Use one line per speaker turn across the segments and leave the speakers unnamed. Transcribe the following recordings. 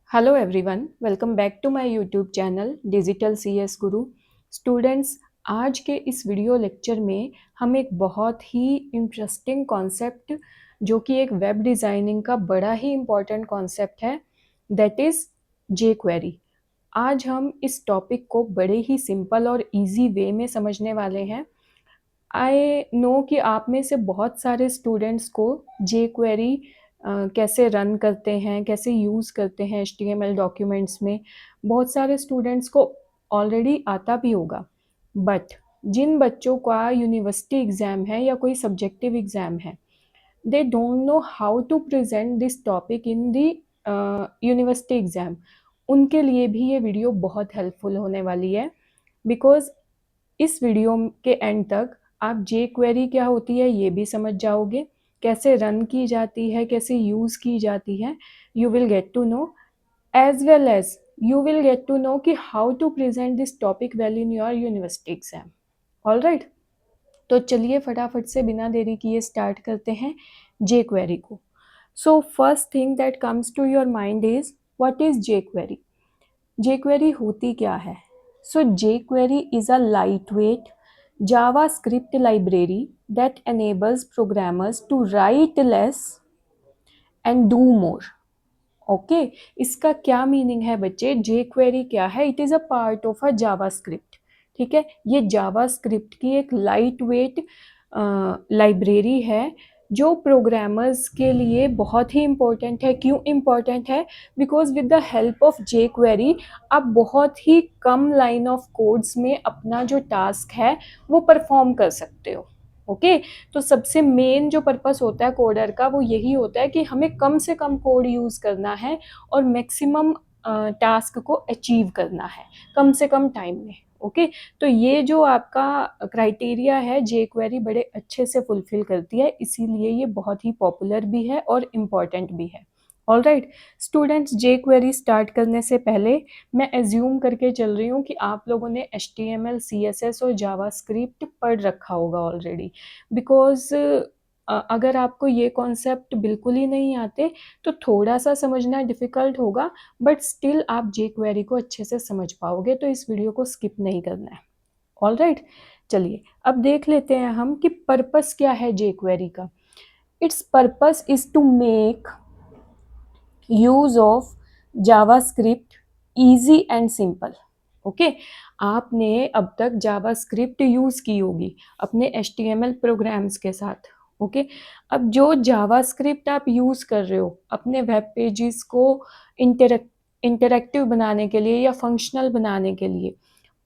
Hello everyone, welcome back to my YouTube channel digital CS Guru. Students, आज के इस video lecture में हम एक बहुत ही इंटरेस्टिंग कॉन्सेप्ट जो कि एक वेब डिज़ाइनिंग का बड़ा ही इम्पॉर्टेंट कॉन्सेप्ट है, दैट इज़ जे क्वेरी। आज हम इस टॉपिक को बड़े ही सिंपल और इजी वे में समझने वाले हैं। आई नो कि आप में से बहुत सारे स्टूडेंट्स को जे क्वेरी कैसे रन करते हैं, कैसे यूज़ करते हैं एचटीएमएल डॉक्यूमेंट्स में, बहुत सारे स्टूडेंट्स को ऑलरेडी आता भी होगा। बट जिन बच्चों का यूनिवर्सिटी एग्ज़ाम है या कोई सब्जेक्टिव एग्ज़ाम है, they don't know how to present this topic in the university exam, उनके लिए भी ये वीडियो बहुत हेल्पफुल होने वाली है। बिकॉज इस वीडियो के एंड तक आप जे क्वेरी क्या होती है ये भी समझ जाओगे, कैसे रन की जाती है, कैसे यूज़ की जाती है, you will get to know, as well as you will get to know कि how to present this topic well in your university exam. All right, तो चलिए फटाफट से बिना देरी किए स्टार्ट करते हैं जे क्वेरी को। So first thing that comes to your mind is what is J query. J query होती क्या है? So J query is a lightweight JavaScript library that enables programmers to write less and do more. Okay, इसका क्या meaning है बच्चे? जे query क्या है? It is a part of a JavaScript. ठीक है, ये जावास्क्रिप्ट की एक लाइट वेट लाइब्रेरी है जो प्रोग्रामर्स के लिए बहुत ही इम्पोर्टेंट है। क्यों इम्पोर्टेंट है? Because with the help of J query आप बहुत ही कम लाइन ऑफ कोड्स में अपना जो टास्क है वो परफॉर्म कर सकते हो। ओके, तो सबसे मेन जो पर्पस होता है कोडर का वो यही होता है कि हमें कम से कम कोड यूज़ करना है और मैक्सिमम टास्क को अचीव करना है कम से कम टाइम में। ओके, तो ये जो आपका क्राइटेरिया है जे क्वेरी बड़े अच्छे से फुलफिल करती है, इसीलिए ये बहुत ही पॉपुलर भी है और इम्पॉर्टेंट भी है। ऑल राइट स्टूडेंट्स, जे क्वेरी स्टार्ट करने से पहले मैं एज्यूम करके चल रही हूँ कि आप लोगों ने HTML CSS और जावास्क्रिप्ट पढ़ रखा होगा ऑलरेडी। बिकॉज अगर आपको ये कॉन्सेप्ट बिल्कुल ही नहीं आते तो थोड़ा सा समझना डिफ़िकल्ट होगा, बट स्टिल आप जे क्वेरी को अच्छे से समझ पाओगे, तो इस वीडियो को स्किप नहीं करना है। ऑल राइट, चलिए अब देख लेते हैं हम कि पर्पस क्या है जे क्वेरी का। It's purpose is to make use of JavaScript easy and simple. Okay, आपने अब तक जावास्क्रिप्ट यूज़ की होगी अपने HTML प्रोग्राम्स के साथ। ओके, अब जो जावास्क्रिप्ट आप यूज़ कर रहे हो अपने वेब पेजेस को इंटरेक्टिव बनाने के लिए या फंक्शनल बनाने के लिए,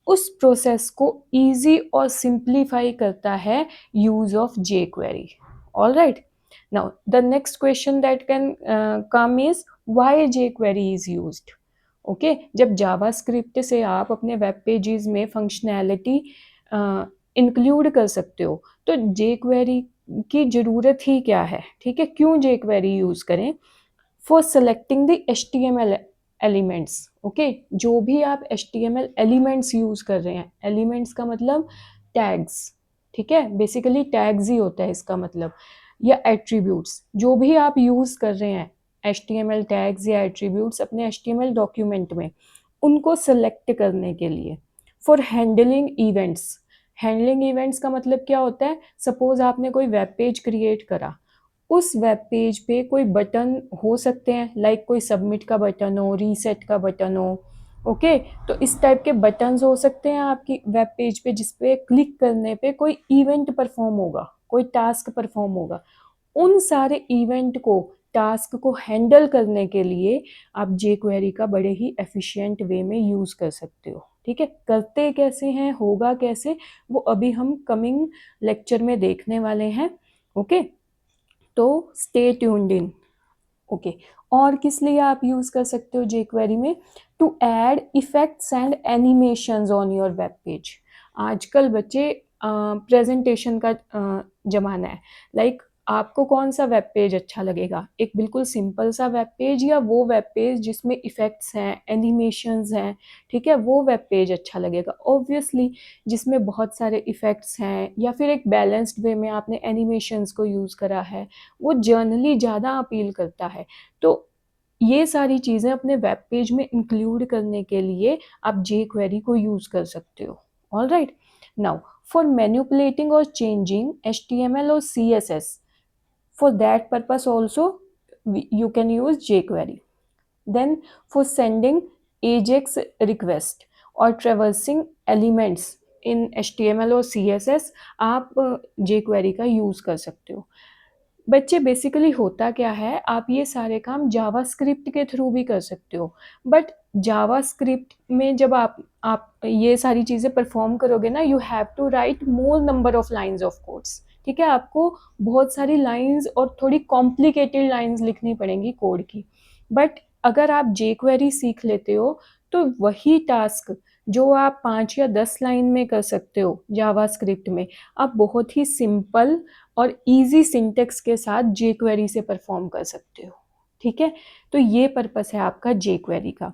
उस प्रोसेस को इजी और सिंप्लीफाई करता है use of J query. All right, now the next question that can come is why jQuery is used. Okay, जब जावास्क्रिप्ट से आप अपने वेब पेजेस में फंक्शनैलिटी इंक्लूड कर सकते हो तो जे क्वेरी की ज़रूरत ही क्या है? ठीक है, क्यों जे क्वेरी यूज़ करें? For selecting the HTML elements. Okay, जो भी आप HTML एलिमेंट्स यूज़ कर रहे हैं, एलिमेंट्स का मतलब टैग्स, ठीक है, बेसिकली टैग्स ही होता है इसका मतलब, या एट्रीब्यूट्स, जो भी आप यूज़ कर रहे हैं HTML टैग्स या एट्रीब्यूट्स अपने HTML डॉक्यूमेंट में, उनको सेलेक्ट करने के लिए। For handling events, handling events का मतलब क्या होता है? सपोज आपने कोई वेब पेज क्रिएट करा, उस वेब पेज पे कोई बटन हो सकते हैं, लाइक कोई सबमिट का बटन हो, रीसेट का बटन हो। ओके, तो इस टाइप के बटन्स हो सकते हैं आपकी वेब पेज पे जिस पे क्लिक करने पे कोई इवेंट परफॉर्म होगा, कोई टास्क परफॉर्म होगा। उन सारे इवेंट को, टास्क को हैंडल करने के लिए आप जे क्वेरी का बड़े ही एफिशिएंट वे में यूज़ कर सकते हो। ठीक है, करते कैसे हैं, होगा कैसे, वो अभी हम कमिंग लेक्चर में देखने वाले हैं। ओके, तो स्टे ट्यून्ड इन। ओके, और किस लिए आप यूज़ कर सकते हो जे क्वेरी में? To add effects and animations on your web page. आजकल बच्चे प्रेजेंटेशन का ज़माना है, लाइक आपको कौन सा वेब पेज अच्छा लगेगा? एक बिल्कुल सिंपल सा वेब पेज या वो वेब पेज जिसमें इफ़ेक्ट्स हैं, एनिमेशंस हैं, ठीक है, वो वेब पेज अच्छा लगेगा ऑब्वियसली, जिसमें बहुत सारे इफ़ेक्ट्स हैं, या फिर एक बैलेंस्ड वे में आपने एनिमेशंस को यूज़ करा है, वो जनरली ज़्यादा अपील करता है। तो ये सारी चीज़ें अपने वेब पेज में इंक्लूड करने के लिए आप jQuery को यूज़ कर सकते हो। ऑलराइट, नाउ फॉर मैनिपुलेटिंग और चेंजिंग HTML और CSS, for that purpose also you can use jQuery. Then for sending AJAX request or traversing elements in HTML और CSS आप jQuery का यूज़ कर सकते हो। बच्चे बेसिकली होता क्या है, आप ये सारे काम जावास्क्रिप्ट के थ्रू भी कर सकते हो, बट जावास्क्रिप्ट में जब आप ये सारी चीज़ें परफॉर्म करोगे ना, you have to write more number of lines of codes. ठीक है, आपको बहुत सारी लाइंस और थोड़ी कॉम्प्लिकेटेड लाइंस लिखनी पड़ेंगी कोड की। बट अगर आप jQuery सीख लेते हो तो वही टास्क जो आप 5 या 10 लाइन में कर सकते हो जावास्क्रिप्ट में, आप बहुत ही सिंपल और इजी सिंटेक्स के साथ jQuery से परफॉर्म कर सकते हो। ठीक है, तो ये पर्पस है आपका jQuery का।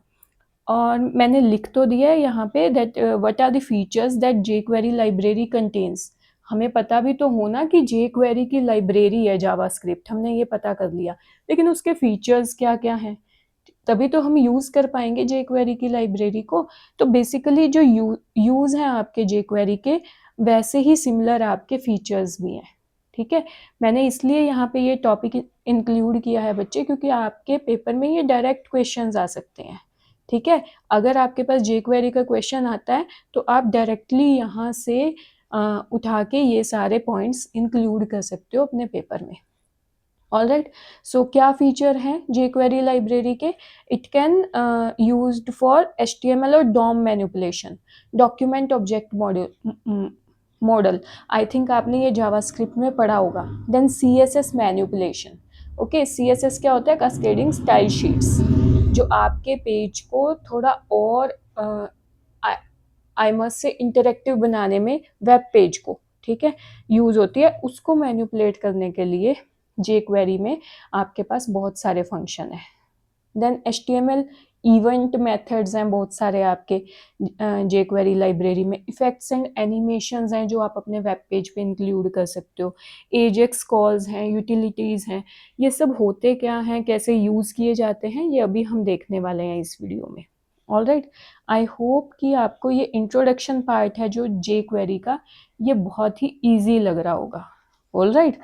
और मैंने लिख तो दिया है यहाँ पे that what are the features that jQuery library contains. हमें पता भी तो होना कि jQuery की लाइब्रेरी है जावास्क्रिप्ट, हमने ये पता कर लिया, लेकिन उसके फीचर्स क्या क्या हैं, तभी तो हम यूज़ कर पाएंगे jQuery की लाइब्रेरी को। तो बेसिकली जो यूज़ हैं आपके jQuery के, वैसे ही सिमिलर आपके फीचर्स भी हैं। ठीक है, मैंने इसलिए यहाँ पे ये टॉपिक इंक्लूड किया है बच्चे, क्योंकि आपके पेपर में ये डायरेक्ट क्वेश्चंस आ सकते हैं। ठीक है, अगर आपके पास jQuery का क्वेश्चन आता है तो आप डायरेक्टली यहाँ से उठा के ये सारे पॉइंट्स इंक्लूड कर सकते हो अपने पेपर में। ऑलराइट, सो क्या फीचर हैं jQuery लाइब्रेरी के? It can used for HTML और DOM manipulation, document object model, I think आपने ये जावास्क्रिप्ट में पढ़ा होगा। Then CSS manipulation. Okay, CSS क्या होता है? कैस्केडिंग स्टाइल शीट्स, जो आपके पेज को थोड़ा और आईमस से इंटरेक्टिव बनाने में, वेब पेज को, ठीक है, यूज़ होती है। उसको मैनिपुलेट करने के लिए jQuery में आपके पास बहुत सारे फंक्शन है। देन HTML इवेंट मेथड्स हैं बहुत सारे आपके jQuery लाइब्रेरी में। इफेक्ट्स एंड एनिमेशंस हैं जो आप अपने वेब पेज पे इंक्लूड कर सकते हो। AJAX कॉल्स हैं, यूटिलिटीज़ हैं। ये सब होते क्या हैं, कैसे यूज़ किए जाते हैं, ये अभी हम देखने वाले हैं इस वीडियो में। ऑलराइट, आई होप कि आपको ये इंट्रोडक्शन पार्ट है जो jQuery का, ये बहुत ही ईजी लग रहा होगा। ऑलराइट,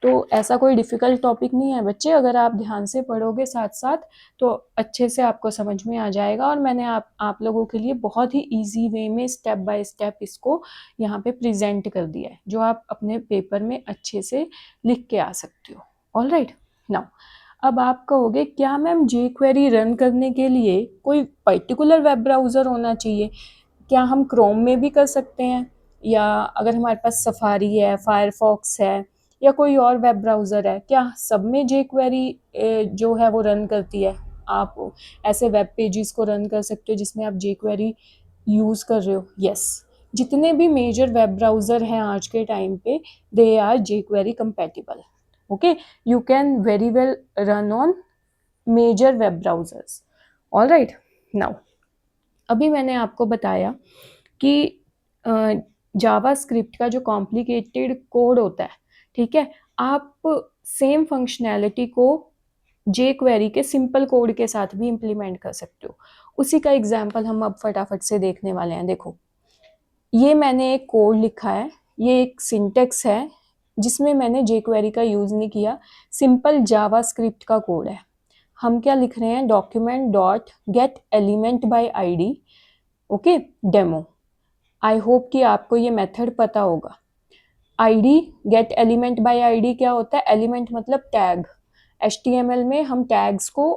तो ऐसा कोई डिफ़िकल्ट टॉपिक नहीं है बच्चे, अगर आप ध्यान से पढ़ोगे साथ साथ तो अच्छे से आपको समझ में आ जाएगा। और मैंने आप लोगों के लिए बहुत ही इजी वे में स्टेप बाय स्टेप इसको यहाँ पे प्रेजेंट कर दिया है, जो आप अपने पेपर में अच्छे से लिख के आ सकते हो। ऑलराइट, नाउ अब आप कहोगे क्या मैम jQuery रन करने के लिए कोई पर्टिकुलर वेब ब्राउज़र होना चाहिए? क्या हम क्रोम में भी कर सकते हैं, या अगर हमारे पास सफारी है, फायरफॉक्स है, या कोई और वेब ब्राउज़र है, क्या सब में jQuery जो है वो रन करती है? आप ऐसे वेब पेजेस को रन कर सकते हो जिसमें आप jQuery यूज़ कर रहे हो? यस, जितने भी मेजर वेब ब्राउज़र हैं आज के टाइम पे, they are jQuery compatible. Okay, you can very well run on major web browsers. All right, now अभी मैंने आपको बताया कि जावास्क्रिप्ट का जो कॉम्प्लिकेटेड कोड होता है, ठीक है, आप सेम फंक्शनैलिटी को jQuery के सिंपल कोड के साथ भी इम्प्लीमेंट कर सकते हो। उसी का एग्जांपल हम अब फटाफट से देखने वाले हैं। देखो, ये मैंने एक कोड लिखा है, ये एक सिंटेक्स है जिसमें मैंने jQuery का यूज़ नहीं किया, सिंपल जावास्क्रिप्ट का कोड है। हम क्या लिख रहे हैं? Document dot gate element by ID, okay, demo. I hope कि आपको ये मेथड पता होगा। ID gate element by ID क्या होता है? एलिमेंट मतलब टैग। HTML में हम टैग्स को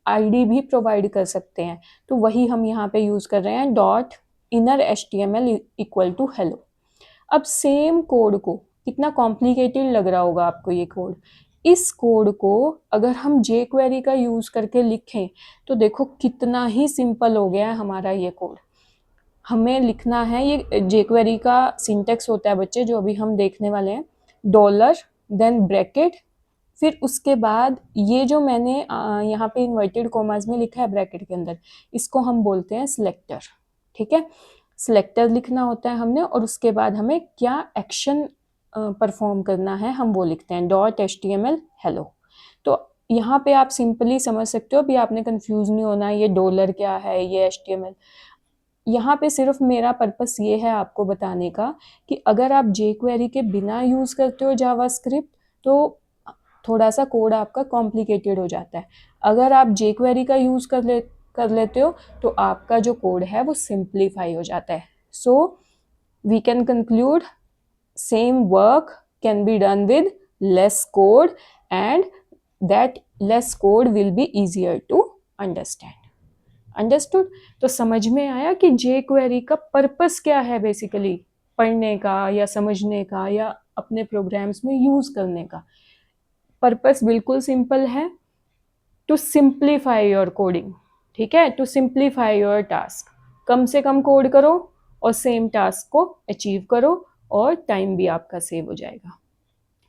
ID भी प्रोवाइड कर सकते हैं, तो वही हम यहाँ पे यूज़ कर रहे हैं, dot inner HTML equal to hello. अब सेम कोड को, कितना कॉम्प्लिकेटेड लग रहा होगा आपको ये कोड, इस कोड को अगर हम jQuery का यूज़ करके लिखें तो देखो कितना ही सिंपल हो गया है हमारा ये कोड। हमें लिखना है, ये jQuery का सिंटेक्स होता है बच्चे जो अभी हम देखने वाले हैं, डॉलर देन ब्रैकेट, फिर उसके बाद ये जो मैंने यहाँ पे इन्वर्टेड कॉमास में लिखा है ब्रैकेट के अंदर, इसको हम बोलते हैं सिलेक्टर। ठीक है, सिलेक्टर लिखना होता है हमने, और उसके बाद हमें क्या एक्शन परफॉर्म करना है हम वो लिखते हैं, डॉट HTML हेलो। तो यहाँ पे आप सिंपली समझ सकते हो, अभी आपने कंफ्यूज नहीं होना ये डॉलर क्या है, ये HTML। यहाँ पे सिर्फ मेरा पर्पस ये है आपको बताने का कि अगर आप jQuery के बिना यूज़ करते हो जावास्क्रिप्ट तो थोड़ा सा कोड आपका कॉम्प्लिकेटेड हो जाता है। अगर आप jQuery का यूज़ कर लेते हो तो आपका जो कोड है वो सिंप्लीफाई हो जाता है। So we can conclude same work can be done with less code and that less code will be easier to understand. Understood? तो समझ में आया कि jQuery का पर्पस क्या है, बेसिकली पढ़ने का या समझने का या अपने प्रोग्राम्स में यूज़ करने का। पर्पस बिल्कुल सिंपल है, टू सिंप्लीफाई योर कोडिंग। ठीक है, टू सिंप्लीफाई योर टास्क। कम से कम कोड करो और सेम टास्क को अचीव करो और टाइम भी आपका सेव हो जाएगा।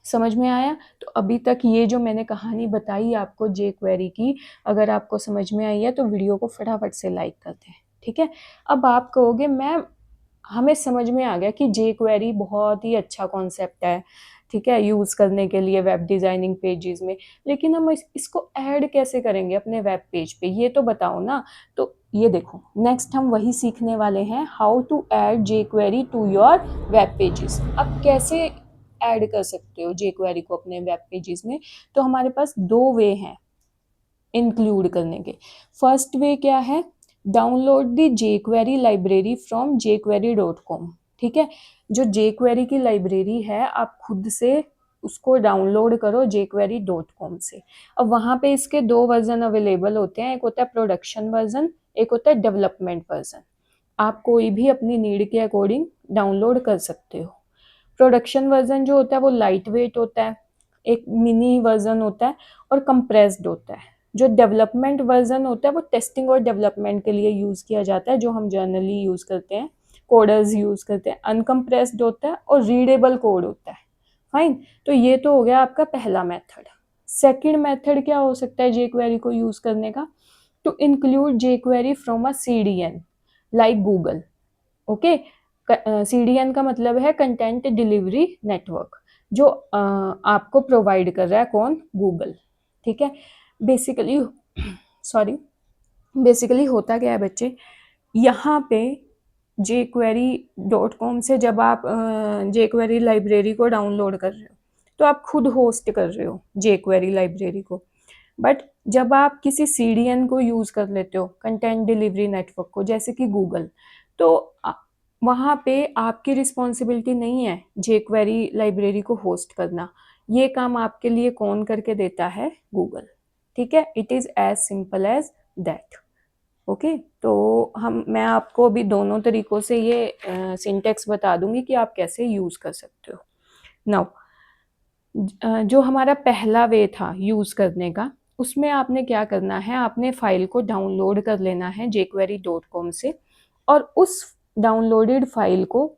समझ में आया? तो अभी तक ये जो मैंने कहानी बताई आपको jQuery की, अगर आपको समझ में आई है तो वीडियो को फटाफट से लाइक कर दें। ठीक है, अब आप कहोगे मैम हमें समझ में आ गया कि jQuery बहुत ही अच्छा कॉन्सेप्ट है, ठीक है, यूज़ करने के लिए वेब डिज़ाइनिंग पेजेस में, लेकिन हम इसको ऐड कैसे करेंगे अपने वेब पेज पे, ये तो बताओ ना। तो ये देखो, नेक्स्ट हम वही सीखने वाले हैं, how to add jQuery to your web pages. अब कैसे ऐड कर सकते हो jQuery को अपने वेब पेजेस में? तो हमारे पास दो वे हैं इंक्लूड करने के। फर्स्ट वे क्या है? Download the jQuery library from jQuery.com। ठीक है, जो jQuery की लाइब्रेरी है आप खुद से उसको डाउनलोड करो jQuery.com से। अब वहाँ पे इसके दो वर्जन अवेलेबल होते हैं, एक होता है प्रोडक्शन वर्जन, एक होता है डेवलपमेंट वर्जन। आप कोई भी अपनी नीड के अकॉर्डिंग डाउनलोड कर सकते हो। प्रोडक्शन वर्जन जो होता है वो लाइट वेट होता है, एक मिनी वर्जन होता है और कंप्रेस्ड होता है। जो डेवलपमेंट वर्जन होता है वो टेस्टिंग और डेवलपमेंट के लिए यूज़ किया जाता है, जो हम जनरली यूज़ करते हैं, कोडर्स यूज़ करते हैं। अनकम्प्रेस्ड होता है और रीडेबल कोड होता है। फाइन, तो ये तो हो गया आपका पहला मेथड। सेकंड मेथड क्या हो सकता है jQuery को यूज़ करने का? To include jQuery from a CDN like Google. Okay, CDN का मतलब है कंटेंट डिलीवरी नेटवर्क, जो आपको प्रोवाइड कर रहा है कौन? गूगल। ठीक है, बेसिकली बेसिकली होता क्या है बच्चे, यहाँ पे jQuery.com से जब आप jQuery लाइब्रेरी को डाउनलोड कर रहे हो तो आप खुद होस्ट कर रहे हो jQuery लाइब्रेरी को। बट जब आप किसी CDN को यूज़ कर लेते हो, कंटेंट डिलीवरी नेटवर्क को, जैसे कि गूगल, तो वहाँ पे आपकी रिस्पॉन्सिबिलिटी नहीं है jQuery लाइब्रेरी को होस्ट करना। ये काम आपके लिए कौन करके देता है? गूगल। ठीक है, it is as simple as that. Okay, तो मैं आपको अभी दोनों तरीक़ों से ये सिंटेक्स बता दूंगी कि आप कैसे यूज़ कर सकते हो। नाउ जो हमारा पहला वे था यूज़ करने का, उसमें आपने क्या करना है, आपने फ़ाइल को डाउनलोड कर लेना है jQuery.com से और उस डाउनलोडेड फाइल को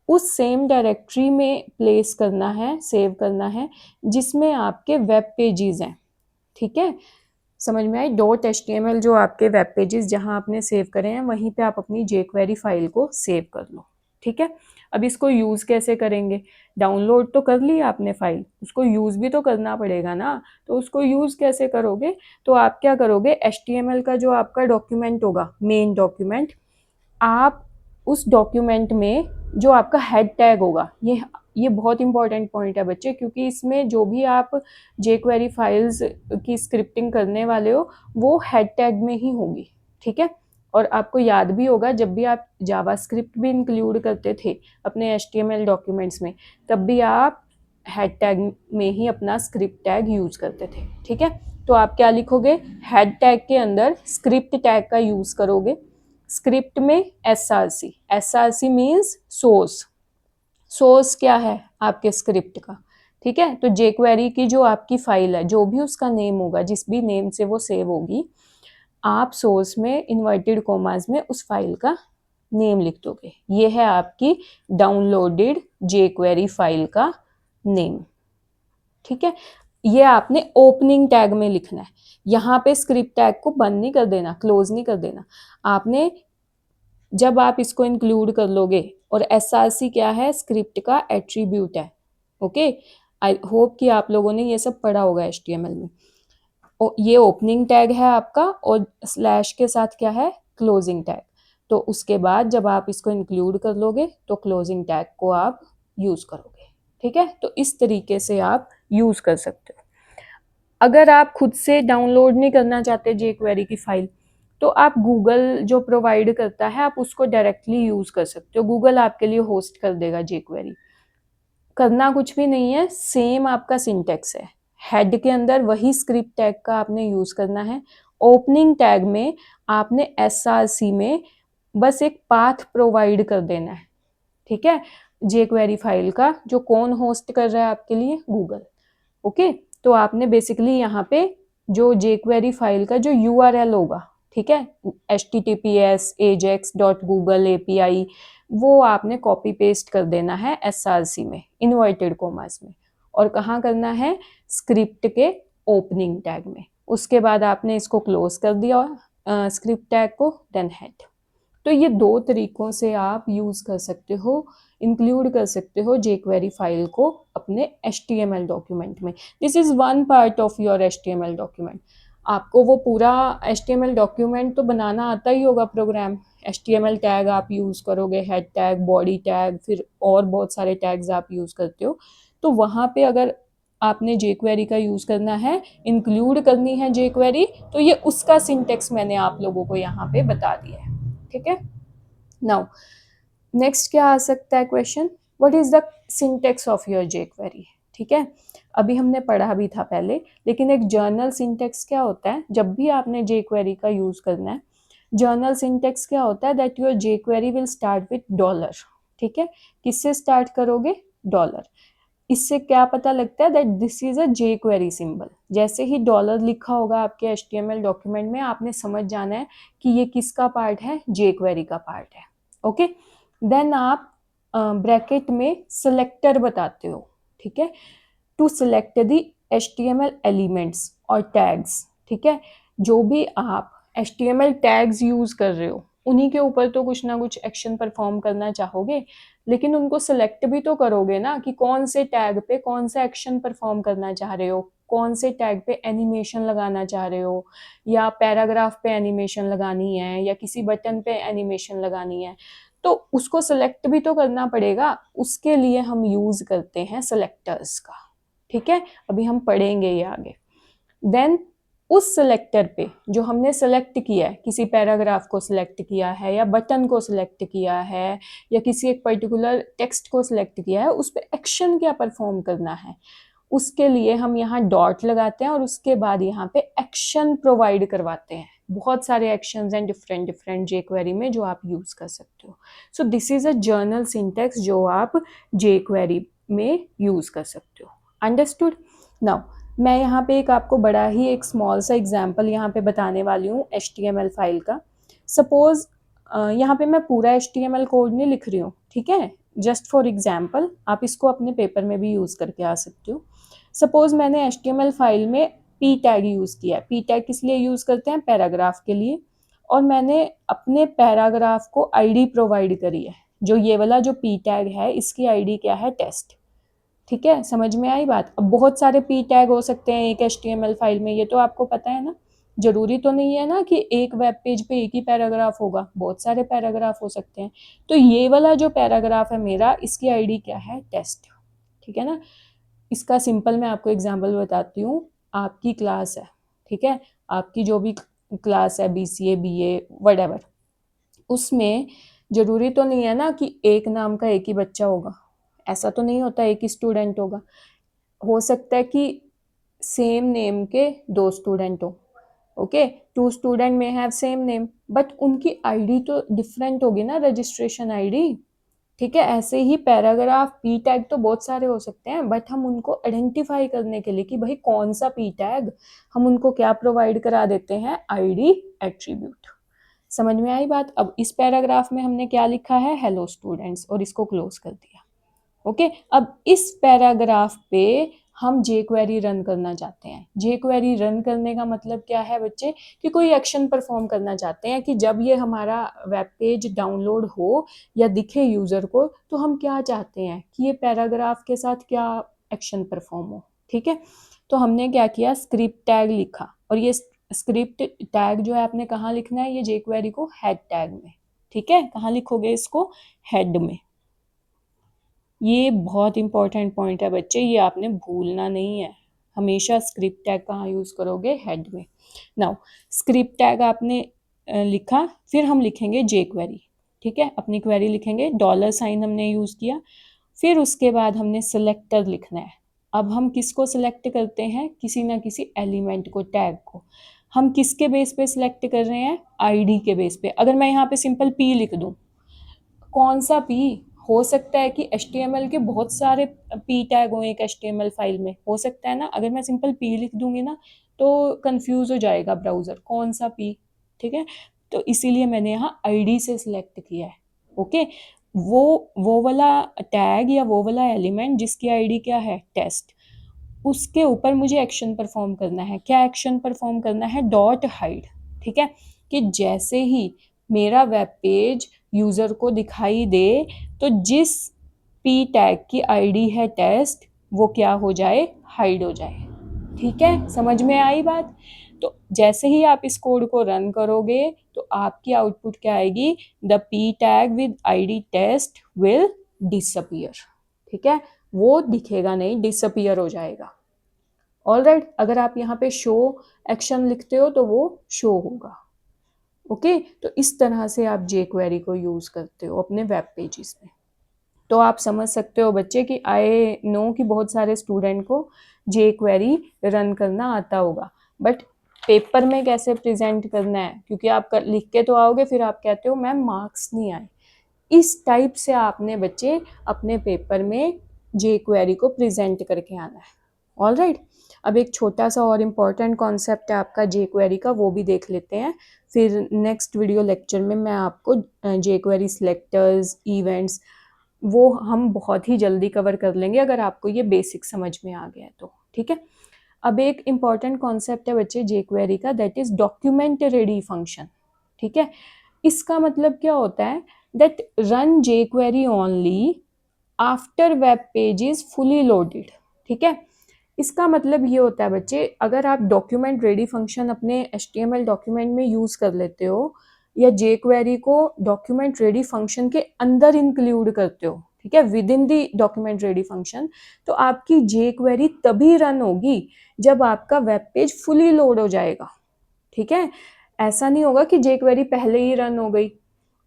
उस सेम डायरेक्टरी में प्लेस करना है, सेव करना है, जिसमें आपके वेब पेजेस हैं। ठीक है, समझ में आई? .html जो आपके वेब पेजेस जहां आपने सेव करे हैं, वहीं पे आप अपनी jQuery फाइल को सेव कर लो। ठीक है, अब इसको यूज़ कैसे करेंगे? डाउनलोड तो कर ली आपने फाइल, उसको यूज़ भी तो करना पड़ेगा ना। तो उसको यूज़ कैसे करोगे? तो आप क्या करोगे, HTML का जो आपका डॉक्यूमेंट होगा, मेन डॉक्यूमेंट, आप उस डॉक्यूमेंट में जो आपका हेड टैग होगा, ये बहुत इंपॉर्टेंट पॉइंट है बच्चे, क्योंकि इसमें जो भी आप jQuery फाइल्स की स्क्रिप्टिंग करने वाले हो वो हेड टैग में ही होगी। ठीक है, और आपको याद भी होगा जब भी आप जावास्क्रिप्ट भी इंक्लूड करते थे अपने HTML डॉक्यूमेंट्स में, तब भी आप हेड टैग में ही अपना स्क्रिप्ट टैग यूज़ करते थे। ठीक है, तो आप क्या लिखोगे, हेड टैग के अंदर स्क्रिप्ट टैग का यूज़ करोगे। स्क्रिप्ट में SRC मीन्स सोर्स। सोर्स क्या है आपके स्क्रिप्ट का? ठीक है, तो jQuery की जो आपकी फाइल है, जो भी उसका नेम होगा, जिस भी नेम से वो सेव होगी, आप सोर्स में इन्वर्टेड कोमास में उस फाइल का नेम लिख दोगे। ये है आपकी डाउनलोडेड jQuery फाइल का नेम। ठीक है, ये आपने ओपनिंग टैग में लिखना है। यहाँ पे स्क्रिप्ट टैग को बंद नहीं कर देना, क्लोज नहीं कर देना। आपने जब आप इसको इंक्लूड कर लोगे, और SRC क्या है? स्क्रिप्ट का एट्रीब्यूट है। ओके, आई होप कि आप लोगों ने ये सब पढ़ा होगा HTML में। ये ओपनिंग टैग है आपका और स्लैश के साथ क्या है, क्लोजिंग टैग। तो उसके बाद जब आप इसको इंक्लूड कर लोगे तो क्लोजिंग टैग को आप यूज़ करोगे। ठीक है, तो इस तरीके से आप यूज़ कर सकते हो। अगर आप खुद से डाउनलोड नहीं करना चाहते जेक्वेरी की फाइल, तो आप गूगल जो प्रोवाइड करता है आप उसको डायरेक्टली यूज़ कर सकते हो। गूगल आपके लिए होस्ट कर देगा जेक्वेरी। करना कुछ भी नहीं है, सेम आपका सिंटेक्स है। हेड के अंदर वही स्क्रिप्ट टैग का आपने यूज़ करना है। ओपनिंग टैग में आपने एसआरसी में बस एक पाथ प्रोवाइड कर देना है। ठीक है, जेक्वेरी फाइल का जो कौन होस्ट कर रहा है आपके लिए, गूगल। ओके, तो आपने बेसिकली यहाँ पे जो जेक्वेरी फाइल का जो यूआरएल होगा, ठीक है, https ajax.google API, वो आपने कॉपी पेस्ट कर देना है एसआरसी में, इन्वर्टेड कोमास में। और कहाँ करना है, स्क्रिप्ट के ओपनिंग टैग में। उसके बाद आपने इसको क्लोज कर दिया स्क्रिप्ट टैग को, देन हेड। तो ये दो तरीकों से आप यूज़ कर सकते हो, इंक्लूड कर सकते हो जेक्वेरी फाइल को अपने HTML डॉक्यूमेंट में। This is one part of your HTML document. आपको वो पूरा HTML डॉक्यूमेंट तो बनाना आता ही होगा प्रोग्राम। HTML टैग आप यूज़ करोगे, हेड टैग, बॉडी टैग, फिर और बहुत सारे टैग्स आप यूज़ करते हो। तो वहाँ पे अगर आपने जेक्वेरी का यूज़ करना है, इंक्लूड करनी है जेक्वेरी, तो ये उसका सिंटेक्स मैंने आप लोगों को यहाँ पे बता दिया है। ठीक है, नाउ नेक्स्ट क्या आ सकता है question, what is the syntax of your jQuery. ठीक है, अभी हमने पढ़ा भी था पहले, लेकिन एक जर्नल सिंटेक्स क्या होता है, जब भी आपने जेक्वेरी का यूज करना है, जर्नल सिंटेक्स क्या होता है, that your jQuery will start with dollar. ठीक है, किससे स्टार्ट करोगे, डॉलर। इससे क्या पता लगता है, that this is a jQuery symbol. जैसे ही डॉलर लिखा होगा आपके HTML डॉक्यूमेंट में, आपने समझ जाना है कि ये किसका पार्ट है, जेक्वेरी का पार्ट है। ओके, देन आप ब्रैकेट में सिलेक्टर बताते हो। ठीक है, to select the HTML elements और टैग्स। ठीक है, जो भी आप HTML टैग्स यूज कर रहे हो, उन्हीं के ऊपर तो कुछ ना कुछ एक्शन परफॉर्म करना चाहोगे, लेकिन उनको सिलेक्ट भी तो करोगे ना, कि कौन से टैग पे कौन सा एक्शन परफॉर्म करना चाह रहे हो, कौन से टैग पे एनिमेशन लगाना चाह रहे हो, या पैराग्राफ पे एनिमेशन लगानी है, या किसी बटन पे एनिमेशन लगानी है। तो उसको सिलेक्ट भी तो करना पड़ेगा, उसके लिए हम यूज करते हैं सिलेक्टर्स का। ठीक है, अभी हम पढ़ेंगे ये आगे। देन उस सिलेक्टर पे जो हमने सेलेक्ट किया है, किसी पैराग्राफ को सिलेक्ट किया है, या बटन को सिलेक्ट किया है, या किसी एक पर्टिकुलर टेक्स्ट को सिलेक्ट किया है, उस पर एक्शन क्या परफॉर्म करना है, उसके लिए हम यहाँ डॉट लगाते हैं और उसके बाद यहाँ पे एक्शन प्रोवाइड करवाते हैं। बहुत सारे एक्शंस हैं डिफरेंट डिफरेंट जेक्वेरी में जो आप यूज कर सकते हो। So this is a general syntax जो आप जेक्वेरी में यूज कर सकते हो। अंडरस्टूड। नाउ मैं यहाँ पे एक आपको बड़ा ही एक स्मॉल सा एग्जांपल यहाँ पे बताने वाली हूँ HTML फाइल का। सपोज यहाँ पे मैं पूरा HTML कोड नहीं लिख रही हूँ, ठीक है, जस्ट फॉर एग्जांपल आप इसको अपने पेपर में भी यूज़ करके आ सकते हो। सपोज मैंने HTML फाइल में p टैग यूज़ किया है। p टैग किस लिए यूज़ करते हैं, पैराग्राफ के लिए। और मैंने अपने पैराग्राफ को ID प्रोवाइड करी है, जो ये वाला जो p टैग है इसकी ID क्या है, टेस्ट। ठीक है, समझ में आई बात। अब बहुत सारे p टैग हो सकते हैं एक HTML फाइल में, ये तो आपको पता है ना। जरूरी तो नहीं है ना कि एक वेब पेज पे एक ही पैराग्राफ होगा, बहुत सारे पैराग्राफ हो सकते हैं। तो ये वाला जो पैराग्राफ है मेरा, इसकी ID क्या है, टेस्ट। ठीक है ना। इसका सिंपल मैं आपको एग्जाम्पल बताती हूँ। आपकी क्लास है, ठीक है, आपकी जो भी क्लास है, BCA BA वटेवर, उसमें जरूरी तो नहीं है ना कि एक नाम का एक ही बच्चा होगा। ऐसा तो नहीं होता, एक ही स्टूडेंट होगा। हो सकता है कि सेम नेम के दो स्टूडेंट हो। ओके, टू स्टूडेंट में हैव सेम नेम, बट उनकी आईडी तो डिफरेंट होगी ना, रजिस्ट्रेशन आईडी। ठीक है, ऐसे ही पैराग्राफ p टैग तो बहुत सारे हो सकते हैं, बट हम उनको आइडेंटिफाई करने के लिए कि भाई कौन सा p टैग, हम उनको क्या प्रोवाइड करा देते हैं, आईडी एट्रीब्यूट। समझ में आई बात। अब इस पैराग्राफ में हमने क्या लिखा है, हेलो स्टूडेंट्स, और इसको क्लोज कर दिया। ओके, अब इस पैराग्राफ पे हम जेक्वेरी रन करना चाहते हैं। जेक्वेरी रन करने का मतलब क्या है बच्चे, कि कोई एक्शन परफॉर्म करना चाहते हैं, कि जब ये हमारा वेब पेज डाउनलोड हो या दिखे यूजर को, तो हम क्या चाहते हैं कि ये पैराग्राफ के साथ क्या एक्शन परफॉर्म हो। ठीक है, तो हमने क्या किया, स्क्रिप्ट टैग लिखा और ये स्क्रिप्ट टैग जो है आपने कहाँ लिखना है, ये jQuery को हेड टैग में, ठीक है, कहाँ लिखोगे इसको, हेड में। ये बहुत इंपॉर्टेंट पॉइंट है बच्चे, ये आपने भूलना नहीं है, हमेशा स्क्रिप्ट टैग कहाँ यूज़ करोगे, हेड में। नाउ स्क्रिप्ट टैग आपने लिखा, फिर हम लिखेंगे jQuery, ठीक है, अपनी क्वेरी लिखेंगे, $साइन हमने यूज़ किया, फिर उसके बाद हमने सेलेक्टर लिखना है। अब हम किसको सिलेक्ट करते हैं, किसी ना किसी एलिमेंट को, टैग को। हम किसके बेस पे सिलेक्ट कर रहे हैं, आईडी के बेस पे। अगर मैं यहाँ पे सिंपल पी लिख दूँ, कौन सा पी, हो सकता है कि HTML के बहुत सारे पी टैग हो एक HTML फाइल में, हो सकता है ना। अगर मैं सिंपल पी लिख दूंगी ना तो कंफ्यूज हो जाएगा ब्राउज़र, कौन सा पी, ठीक है। तो इसीलिए मैंने यहाँ आईडी से सिलेक्ट किया है, ओके। वो वाला टैग या वो वाला एलिमेंट जिसकी आईडी क्या है, टेस्ट, उसके ऊपर मुझे एक्शन परफॉर्म करना है। क्या एक्शन परफॉर्म करना है, डॉट हाइड, ठीक है, कि जैसे ही मेरा वेब पेज यूज़र को दिखाई दे तो जिस पी टैग की आईडी है टेस्ट, वो क्या हो जाए, हाइड हो जाए, ठीक है, समझ में आई बात। तो जैसे ही आप इस कोड को रन करोगे तो आपकी आउटपुट क्या आएगी, the P tag with ID test will disappear, ठीक है, वो दिखेगा नहीं, डिसअपियर हो जाएगा। ऑलराइट, अगर आप यहाँ पे शो एक्शन लिखते हो तो वो शो होगा, ओके। तो इस तरह से आप jQuery को यूज़ करते हो अपने वेब पेजेस में। तो आप समझ सकते हो बच्चे कि आई नो कि बहुत सारे स्टूडेंट को jQuery रन करना आता होगा, बट पेपर में कैसे प्रेजेंट करना है, क्योंकि आप लिख के तो आओगे, फिर आप कहते हो मैम मार्क्स नहीं आए। इस टाइप से आपने बच्चे अपने पेपर में jQuery को प्रेजेंट करके आना है, ऑलराइट। अब एक छोटा सा और इम्पॉर्टेंट कॉन्सेप्ट है आपका jQuery का, वो भी देख लेते हैं, फिर नेक्स्ट वीडियो लेक्चर में मैं आपको jQuery सिलेक्टर्स, इवेंट्स, वो हम बहुत ही जल्दी कवर कर लेंगे अगर आपको ये बेसिक समझ में आ गया है तो, ठीक है। अब एक इम्पॉर्टेंट कॉन्सेप्ट है बच्चे jQuery का, that is document ready function, ठीक है। इसका मतलब क्या होता है, that run jQuery only after web page is fully loaded, ठीक है। इसका मतलब ये होता है बच्चे, अगर आप डॉक्यूमेंट रेडी फंक्शन अपने HTML डॉक्यूमेंट में यूज़ कर लेते हो या jQuery को डॉक्यूमेंट रेडी फंक्शन के अंदर इंक्लूड करते हो, ठीक है, with in the document ready function, तो आपकी jQuery तभी रन होगी जब आपका वेब पेज फुली लोड हो जाएगा, ठीक है। ऐसा नहीं होगा कि jQuery पहले ही रन हो गई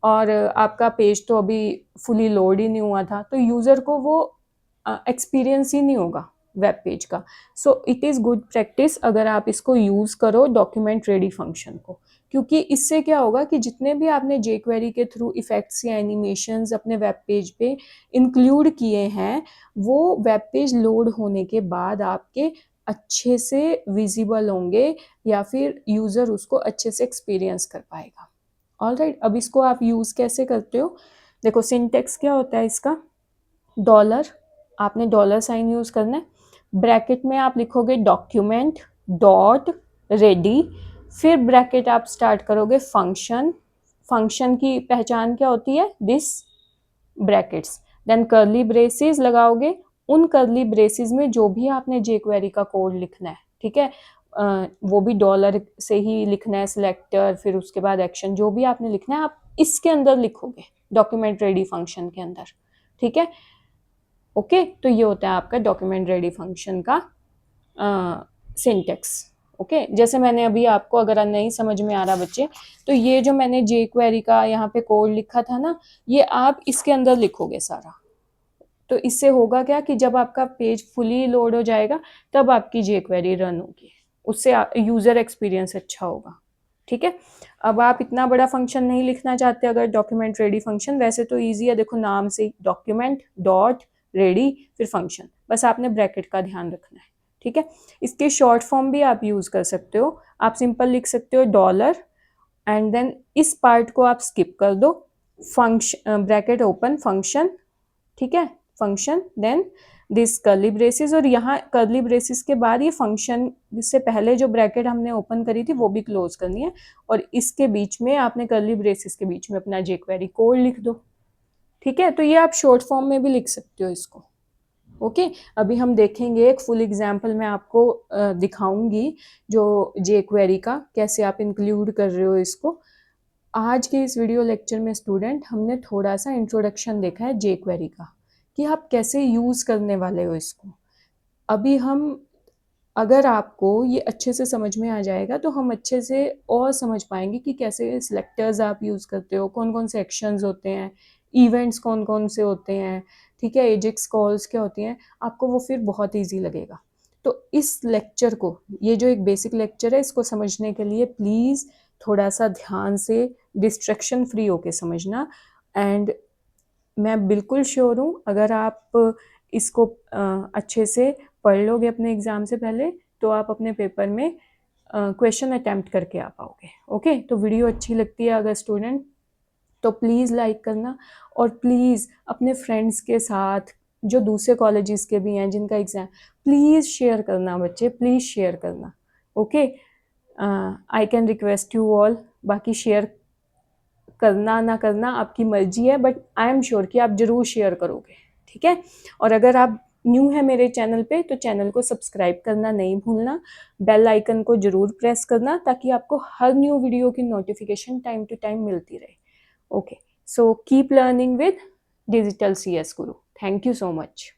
और आपका पेज तो अभी फुली लोड ही नहीं हुआ था, तो यूज़र को वो एक्सपीरियंस ही नहीं होगा वेब पेज का। So it is good practice अगर आप इसको यूज़ करो डॉक्यूमेंट रेडी फंक्शन को, क्योंकि इससे क्या होगा कि जितने भी आपने jQuery के थ्रू इफ़ेक्ट्स या एनिमेशंस अपने वेब पेज पे इंक्लूड किए हैं, वो वेब पेज लोड होने के बाद आपके अच्छे से विजिबल होंगे या फिर यूज़र उसको अच्छे से एक्सपीरियंस कर पाएगा, ऑलराइट। अब इसको आप यूज़ कैसे करते हो, देखो सिंटेक्स क्या होता है इसका, डॉलर, आपने $साइन यूज़ करना है, ब्रैकेट में आप लिखोगे डॉक्यूमेंट डॉट रेडी, फिर ब्रैकेट आप स्टार्ट करोगे फंक्शन, फंक्शन की पहचान क्या होती है, this brackets, then curly braces लगाओगे, उन कर्ली ब्रेसेस में जो भी आपने jQuery का कोड लिखना है, ठीक है, वो भी डॉलर से ही लिखना है, सिलेक्टर, फिर उसके बाद एक्शन, जो भी आपने लिखना है आप इसके अंदर लिखोगे, डॉक्यूमेंट रेडी फंक्शन के अंदर, ठीक है, ओके। तो ये होता है आपका डॉक्यूमेंट रेडी फंक्शन का सिंटेक्स, ओके। जैसे मैंने अभी आपको, अगर नहीं समझ में आ रहा बच्चे, तो ये जो मैंने jQuery का यहाँ पे कोड लिखा था ना, ये आप इसके अंदर लिखोगे सारा। तो इससे होगा क्या कि जब आपका पेज फुली लोड हो जाएगा तब आपकी jQuery रन होगी, उससे यूज़र एक्सपीरियंस अच्छा होगा, ठीक है। अब आप इतना बड़ा फंक्शन नहीं लिखना चाहते अगर डॉक्यूमेंट रेडी फंक्शन, वैसे तो ईजी है, देखो नाम से डॉक्यूमेंट डॉट रेडी फिर फंक्शन, बस आपने ब्रैकेट का ध्यान रखना है, ठीक है। इसके शॉर्ट फॉर्म भी आप यूज़ कर सकते हो, आप सिंपल लिख सकते हो डॉलर एंड देन इस पार्ट को आप स्किप कर दो, फंक्शन ब्रैकेट ओपन फंक्शन, ठीक है, function then this curly braces, और यहाँ कर्ली ब्रेसेस के बाद ये फंक्शन से पहले जो ब्रैकेट हमने ओपन करी थी वो भी क्लोज करनी है, और इसके बीच में आपने कर्ली ब्रेसेस के बीच में अपना jQuery कोड लिख दो, ठीक है। तो ये आप शॉर्ट फॉर्म में भी लिख सकते हो इसको, ओके। अभी हम देखेंगे एक फुल एग्जाम्पल मैं आपको दिखाऊंगी जो जे क्वेरी का कैसे आप इंक्लूड कर रहे हो इसको। आज के इस वीडियो लेक्चर में स्टूडेंट हमने थोड़ा सा इंट्रोडक्शन देखा है जे क्वेरी का कि आप कैसे यूज़ करने वाले हो इसको। अभी हम अगर आपको ये अच्छे से समझ में आ जाएगा तो हम अच्छे से और समझ पाएंगे कि कैसे सिलेक्टर्स आप यूज़ करते हो, कौन कौन से एक्शंस होते हैं, इवेंट्स कौन कौन से होते हैं, ठीक है, एजेक्स कॉल्स क्या होती हैं, आपको वो फिर बहुत ईजी लगेगा। तो इस लेक्चर को, ये जो एक बेसिक लेक्चर है, इसको समझने के लिए प्लीज़ थोड़ा सा ध्यान से डिस्ट्रैक्शन फ्री होके समझना। एंड मैं बिल्कुल श्योर हूँ अगर आप इसको अच्छे से पढ़ लोगे अपने एग्ज़ाम से पहले तो आप अपने पेपर में क्वेश्चन अटैम्प्ट करके आ पाओगे। ओके, तो वीडियो अच्छी लगती है अगर स्टूडेंट तो प्लीज़ लाइक करना और प्लीज़ अपने फ्रेंड्स के साथ जो दूसरे कॉलेजेस के भी हैं जिनका एग्ज़ाम, प्लीज़ शेयर करना बच्चे, प्लीज़ शेयर करना। Okay, I can request you all. बाकी शेयर करना ना करना आपकी मर्जी है, बट आई एम श्योर कि आप ज़रूर शेयर करोगे, ठीक है। और अगर आप न्यू है मेरे चैनल पे तो चैनल को सब्सक्राइब करना नहीं भूलना, बेल आइकन को ज़रूर प्रेस करना ताकि आपको हर न्यू वीडियो की नोटिफिकेशन टाइम टू टाइम मिलती रहे। Okay, so keep learning with digital CS Guru. Thank you so much.